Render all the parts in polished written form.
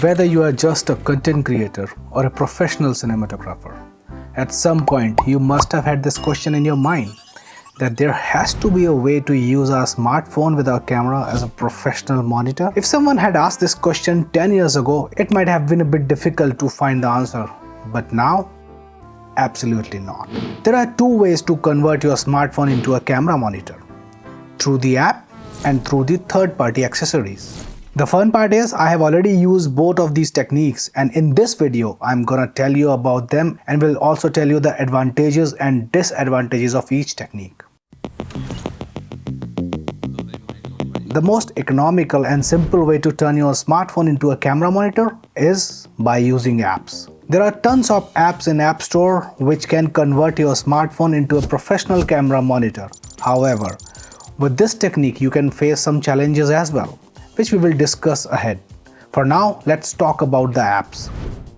Whether you are just a content creator or a professional cinematographer, at some point you must have had this question in your mind that there has to be a way to use our smartphone with our camera as a professional monitor. If someone had asked this question 10 years ago, it might have been a bit difficult to find the answer. But now, absolutely not. There are two ways to convert your smartphone into a camera monitor: through the app and through the third-party accessories. The fun part is I have already used both of these techniques, and in this video I'm gonna tell you about them and will also tell you the advantages and disadvantages of each technique. The most economical and simple way to turn your smartphone into a camera monitor is by using apps. There are tons of apps in App Store which can convert your smartphone into a professional camera monitor. However, with this technique you can face some challenges as well, which we will discuss ahead. For now, let's talk about the apps.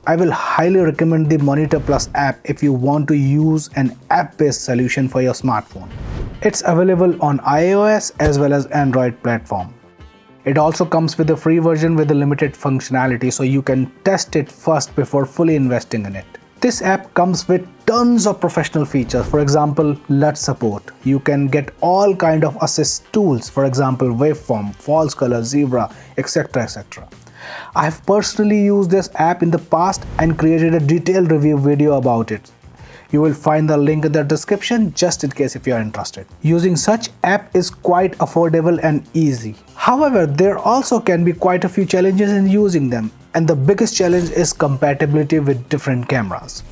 I will highly recommend the Monitor Plus app if you want to use an app-based solution for your smartphone. It's available on iOS as well as Android platform. It also comes with a free version with a limited functionality, so you can test it first before fully investing in it. This app comes with tons of professional features. For example, LUT support. You can get all kind of assist tools, for example waveform, false color, zebra, etc, etc. I have personally used this app in the past and created a detailed review video about it. You will find the link in the description just in case if you are interested. Using such app is quite affordable and easy. However, there also can be quite a few challenges in using them, and the biggest challenge is compatibility with different cameras.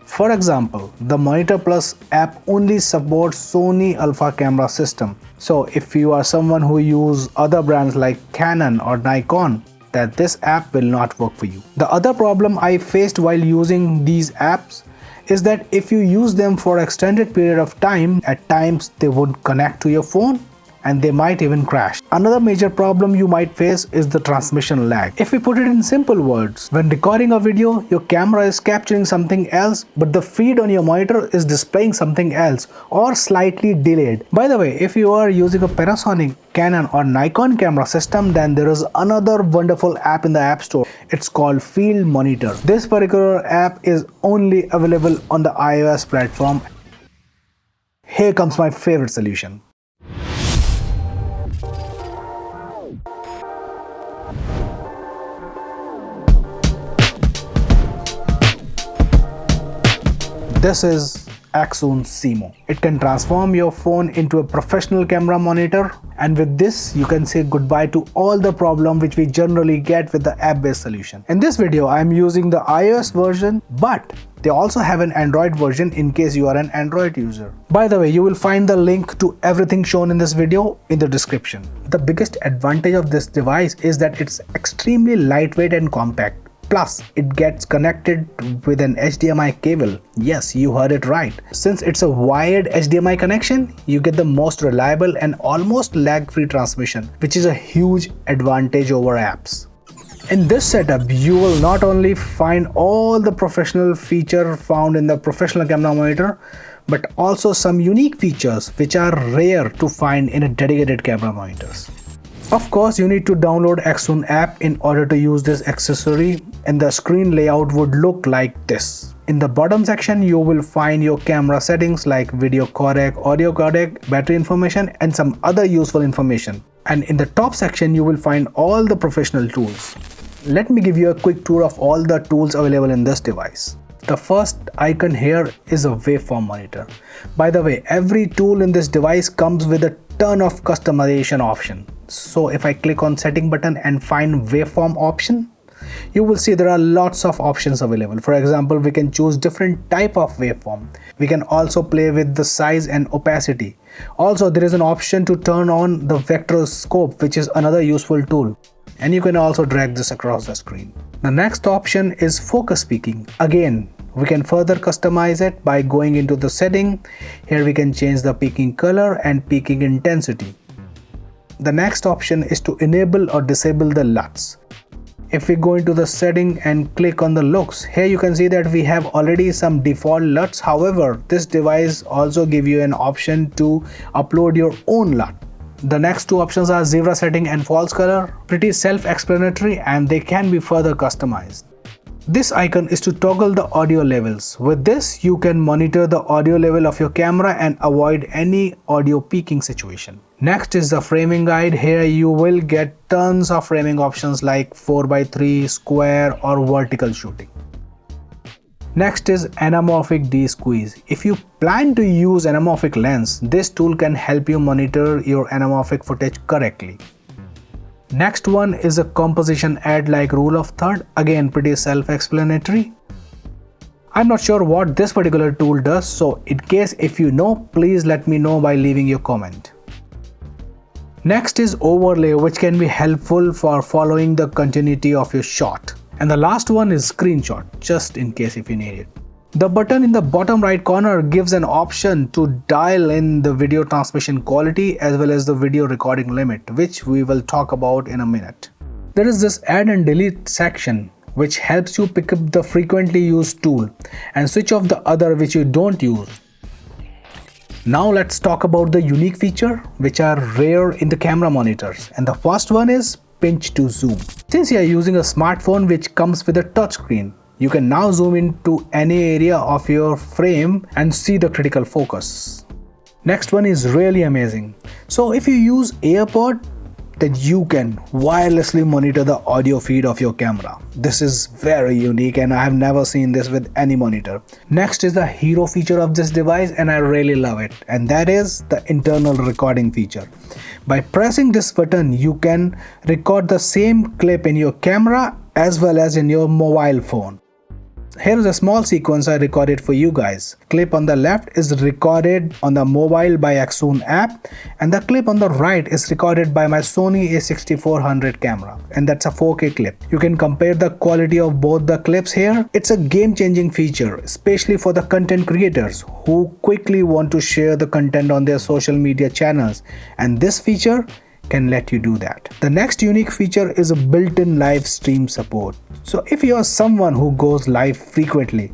For example, the Monitor Plus app only supports Sony Alpha camera system. So if you are someone who use other brands like Canon or Nikon, that this app will not work for you. The other problem I faced while using these apps is that if you use them for extended period of time, at times they would connect to your phone and they might even crash. Another major problem you might face is the transmission lag. If we put it in simple words, when recording a video, your camera is capturing something else, but the feed on your monitor is displaying something else or slightly delayed. By the way, if you are using a Panasonic, Canon or Nikon camera system, then there is another wonderful app in the App Store. It's called Field Monitor. This particular app is only available on the iOS platform. Here comes my favorite solution. This is Accsoon Seemo. It can transform your phone into a professional camera monitor, and with this you can say goodbye to all the problem which we generally get with the app-based solution. In this video I am using the iOS version, but they also have an Android version in case you are an Android user. By the way, you will find the link to everything shown in this video in the description. The biggest advantage of this device is that it's extremely lightweight and compact. Plus, it gets connected with an HDMI cable. Yes, you heard it right. Since it's a wired HDMI connection, you get the most reliable and almost lag-free transmission, which is a huge advantage over apps. In this setup, you will not only find all the professional features found in the professional camera monitor, but also some unique features which are rare to find in a dedicated camera monitors. Of course, you need to download Accsoon app in order to use this accessory, and the screen layout would look like this. In the bottom section, you will find your camera settings like video codec, audio codec, battery information, and some other useful information. And in the top section, you will find all the professional tools. Let me give you a quick tour of all the tools available in this device. The first icon here is a waveform monitor. By the way, every tool in this device comes with a ton of customization option. So if I click on setting button and find waveform option, you will see there are lots of options available. For example, we can choose different type of waveform. We can also play with the size and opacity. Also, there is an option to turn on the vector scope, which is another useful tool. And you can also drag this across the screen. The next option is focus peaking. Again, we can further customize it by going into the setting. Here we can change the peaking color and peaking intensity. The next option is to enable or disable the LUTs. If we go into the setting and click on the looks, here you can see that we have already some default LUTs. However, this device also gives you an option to upload your own LUT. The next two options are zebra setting and false color. Pretty self-explanatory and they can be further customized. This icon is to toggle the audio levels. With this, you can monitor the audio level of your camera and avoid any audio peaking situation. Next is the framing guide. Here you will get tons of framing options like 4x3, square or vertical shooting. Next is anamorphic de-squeeze. If you plan to use anamorphic lens, this tool can help you monitor your anamorphic footage correctly. Next one is a composition add like rule of third. Again, pretty self-explanatory. I'm not sure what this particular tool does, so in case if you know, please let me know by leaving your comment. Next is overlay, which can be helpful for following the continuity of your shot. And the last one is screenshot, just in case if you need it. The button in the bottom right corner gives an option to dial in the video transmission quality as well as the video recording limit, which we will talk about in a minute. There is this add and delete section, which helps you pick up the frequently used tool and switch off the other which you don't use. Now let's talk about the unique feature which are rare in the camera monitors, and the first one is pinch to zoom. Since you are using a smartphone which comes with a touchscreen, you can now zoom into any area of your frame and see the critical focus. Next one is really amazing. So if you use AirPod, then you can wirelessly monitor the audio feed of your camera. This is very unique and I have never seen this with any monitor. Next is the hero feature of this device and I really love it, and that is the internal recording feature. By pressing this button, you can record the same clip in your camera as well as in your mobile phone. Here is a small sequence I recorded for you guys. Clip on the left is recorded on the mobile by Accsoon app, and the clip on the right is recorded by my Sony a6400 camera, and that's a 4K clip. You can compare the quality of both the clips here. It's a game-changing feature, especially for the content creators who quickly want to share the content on their social media channels, and this feature can let you do that. The next unique feature is a built-in live stream support. So if you are someone who goes live frequently,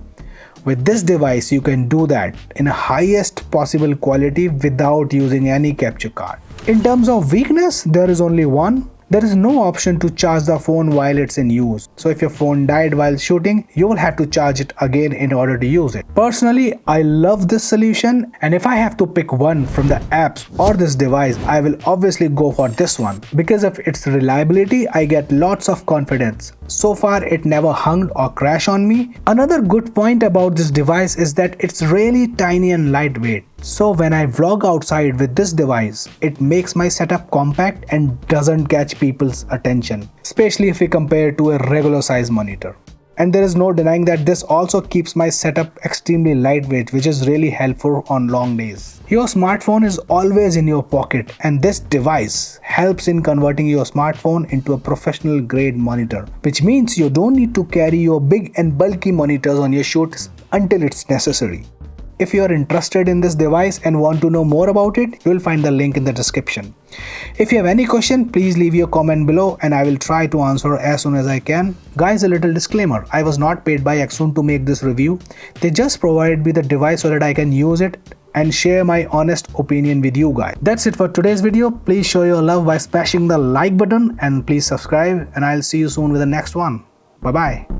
with this device you can do that in a highest possible quality without using any capture card. In terms of weakness, there is only one. There is no option to charge the phone while it's in use. So if your phone died while shooting, you will have to charge it again in order to use it. Personally, I love this solution, and if I have to pick one from the apps or this device, I will obviously go for this one. Because of its reliability, I get lots of confidence. So far, it never hung or crashed on me. Another good point about this device is that it's really tiny and lightweight. So when I vlog outside with this device, it makes my setup compact and doesn't catch people's attention, especially if we compare to a regular size monitor. And there is no denying that this also keeps my setup extremely lightweight, which is really helpful on long days. Your smartphone is always in your pocket, and this device helps in converting your smartphone into a professional grade monitor, which means you don't need to carry your big and bulky monitors on your shoots until it's necessary. If you are interested in this device and want to know more about it, you will find the link in the description. If you have any question, please leave your comment below and I will try to answer as soon as I can. Guys, a little disclaimer, I was not paid by Accsoon to make this review. They just provided me the device so that I can use it and share my honest opinion with you guys. That's it for today's video. Please show your love by smashing the like button and please subscribe, and I'll see you soon with the next one. Bye bye.